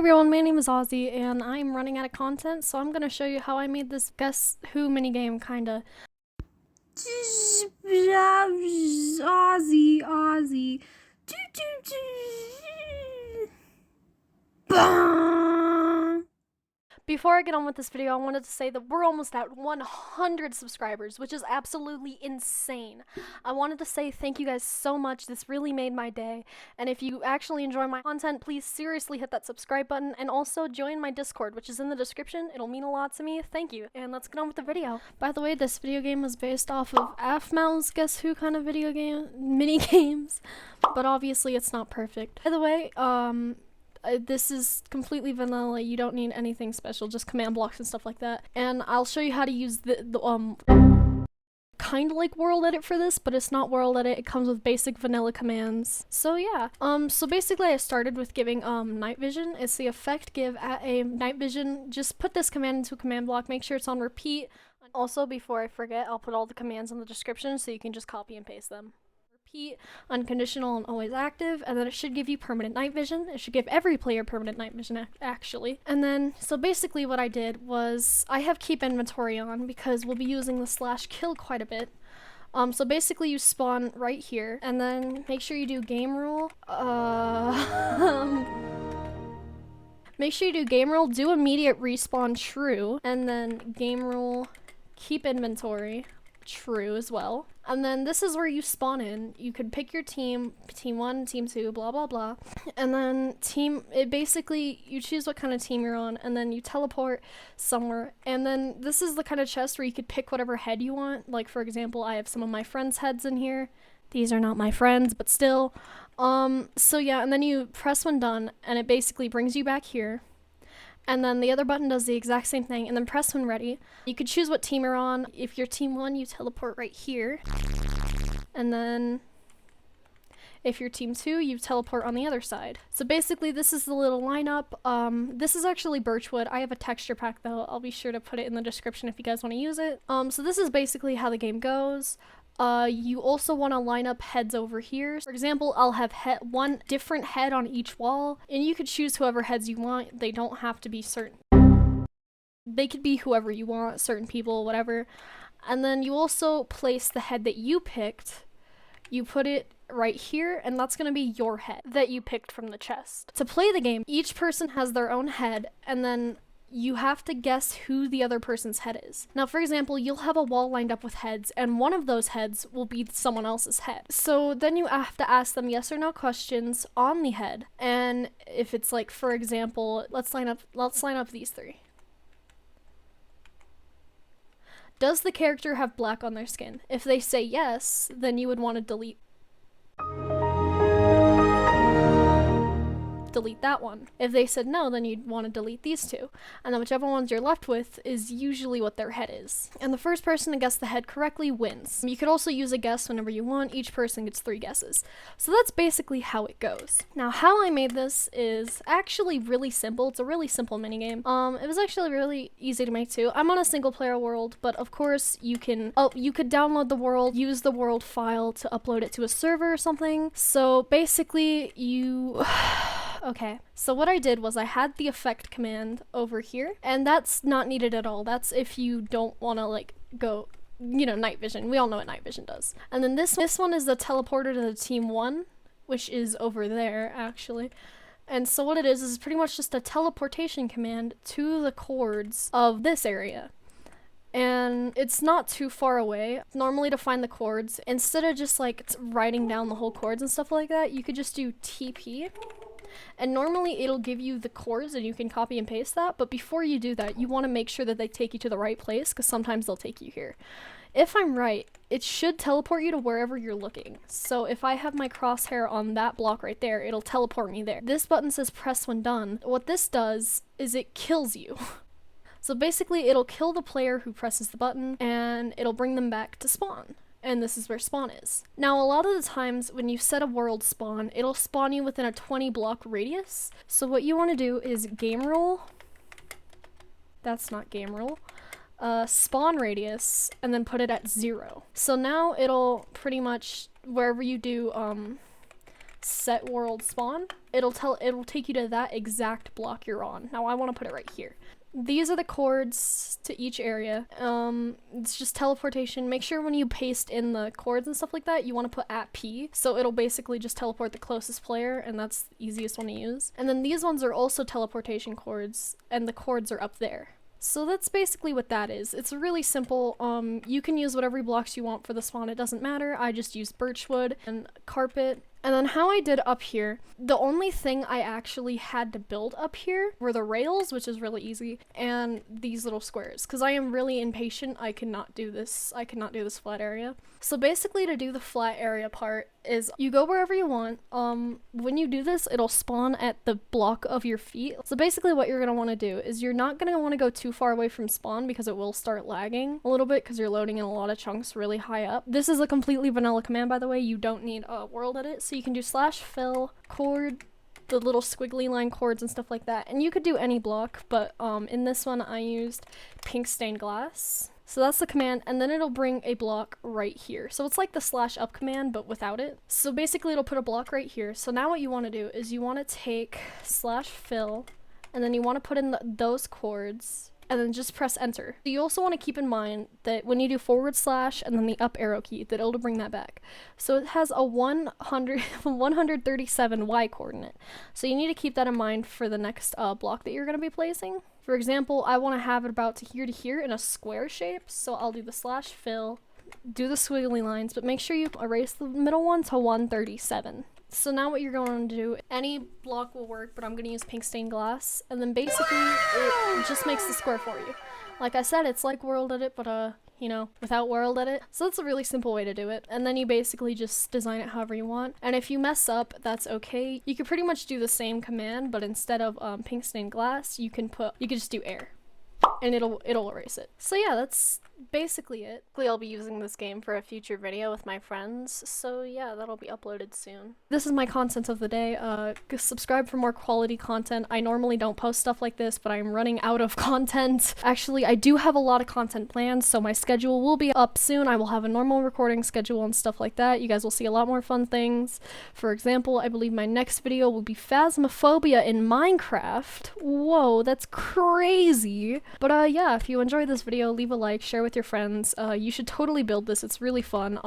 everyone, my name is Ozzy, and I'm running out of content, so I'm gonna show you how I made this Guess Who minigame, kinda. Ozzy. Before I get on with this video, I wanted to say that we're almost at 100 subscribers, which is absolutely insane. I wanted to say thank you guys so much. This really made my day. And if you actually enjoy my content, please seriously hit that subscribe button and also join my Discord, which is in the description. It'll mean a lot to me. Thank you. And let's get on with the video. By the way, this video game was based off of AFMAL's Guess Who kind of video game mini games, but obviously it's not perfect. By the way, this is completely vanilla. You don't need anything special, just command blocks and stuff like that. And I'll show you how to use the kind of like world edit for this, but it's not world edit. It comes with basic vanilla commands. So yeah. So basically I started with giving night vision. It's the effect give at a night vision. Just put this command into a command block. Make sure it's on repeat. Also, before I forget, I'll put all the commands in the description so you can just copy and paste them. Repeat, unconditional, and always active, and then it should give you permanent night vision. It should give every player permanent night vision actually. And then, so basically what I did was, I have keep inventory on because we'll be using the /kill quite a bit. So basically you spawn right here, and then make sure you do gamerule, make sure you do gamerule, doImmediateRespawn True, and then gamerule, KeepInventory True as well. And then this is where you spawn in. You could pick your team 1, team 2, blah blah blah. And then basically you choose what kind of team you're on, and then you teleport somewhere. And then this is the kind of chest where you could pick whatever head you want. Like for example, I have some of my friends' heads in here. These are not my friends, but still. So yeah, and then you press when done, and it basically brings you back here. And then the other button does the exact same thing, and then press when ready. You could choose what team you're on. If you're team 1, you teleport right here. And then if you're team 2, you teleport on the other side. So basically this is the little lineup. This is actually birchwood. I have a texture pack though. I'll be sure to put it in the description if you guys want to use it. So this is basically how the game goes. You also want to line up heads over here. For example, I'll have one different head on each wall, and you could choose whoever heads you want. They don't have to be certain. They could be whoever you want, certain people, whatever. And then you also place the head that you picked. You put it right here, and that's going to be your head that you picked from the chest. To play the game, each person has their own head, and then you have to guess who the other person's head is. Now, for example, you'll have a wall lined up with heads, and one of those heads will be someone else's head. So then you have to ask them yes or no questions on the head. And if it's like, for example, let's line up these 3. Does the character have black on their skin? If they say yes, then you would want to delete that one. If they said no, then you'd want to delete these 2. And then whichever ones you're left with is usually what their head is. And the first person to guess the head correctly wins. You could also use a guess whenever you want. Each person gets 3 guesses. So that's basically how it goes. Now, how I made this is actually really simple. It's a really simple minigame. It was actually really easy to make too. I'm on a single player world, but of course you could download the world, use the world file to upload it to a server or something. So basically okay, so what I did was I had the effect command over here, and that's not needed at all. That's if you don't want to like go, night vision. We all know what night vision does. And then this one is the teleporter to the team 1, which is over there actually. And so what it is pretty much just a teleportation command to the chords of this area. And it's not too far away. Normally to find the chords, instead of just like writing down the whole chords and stuff like that, you could just do TP. And normally it'll give you the chords and you can copy and paste that, but before you do that, you want to make sure that they take you to the right place, because sometimes they'll take you here. If I'm right, it should teleport you to wherever you're looking. So if I have my crosshair on that block right there, it'll teleport me there. This button says press when done. What this does is it kills you. So basically it'll kill the player who presses the button, and it'll bring them back to spawn. And this is where spawn is. Now, a lot of the times when you set a world spawn, it'll spawn you within a 20 block radius. So what you want to do is gamerule. That's not gamerule. SpawnRadius, and then put it at 0. So now it'll pretty much, wherever you do setworldspawn, it'll take you to that exact block you're on. Now I want to put it right here. These are the chords to each area. It's just teleportation. Make sure when you paste in the chords and stuff like that, you want to put @P, so it'll basically just teleport the closest player, and that's the easiest one to use. And then these ones are also teleportation chords, and the chords are up there. So that's basically what that is. It's really simple. You can use whatever blocks you want for the spawn, it doesn't matter. I just used birchwood and carpet. And then how I did up here, the only thing I actually had to build up here were the rails, which is really easy, and these little squares, because I am really impatient. I cannot do this flat area. So basically, to do the flat area part is you go wherever you want. When you do this, it'll spawn at the block of your feet. So basically what you're going to want to do is you're not going to want to go too far away from spawn, because it will start lagging a little bit because you're loading in a lot of chunks really high up. This is a completely vanilla command, by the way. You don't need a world edit. So you can do /fill, chord, the little squiggly line chords and stuff like that. And you could do any block, but in this one I used pink stained glass. So that's the command, and then it'll bring a block right here. So it's like the /up command, but without it. So basically it'll put a block right here. So now what you want to do is you want to take /fill, and then you want to put in those chords, and then just press enter. You also want to keep in mind that when you do / and then the up arrow key, that it'll bring that back. So it has a 137 Y coordinate. So you need to keep that in mind for the next block that you're going to be placing. For example, I want to have it about to here in a square shape. So I'll do the /fill, do the squiggly lines, but make sure you erase the middle one to 137. So now what you're going to do, any block will work, but I'm going to use pink stained glass, and then basically it just makes the square for you. Like I said, it's like world edit, but you know, without world edit. So that's a really simple way to do it. And then you basically just design it however you want. And if you mess up, that's okay. You could pretty much do the same command, but instead of pink stained glass, you could just do air, and it'll erase it. So yeah, that's basically it. I'll be using this game for a future video with my friends, so yeah, that'll be uploaded soon. This is my content of the day. Subscribe for more quality content. I normally don't post stuff like this, but I'm running out of content. Actually, I do have a lot of content planned, so my schedule will be up soon. I will have a normal recording schedule and stuff like that. You guys will see a lot more fun things. For example, I believe my next video will be Phasmophobia in Minecraft. Whoa, that's crazy. But yeah, if you enjoyed this video, leave a like, share with your friends. You should totally build this. It's really fun.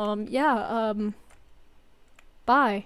Bye.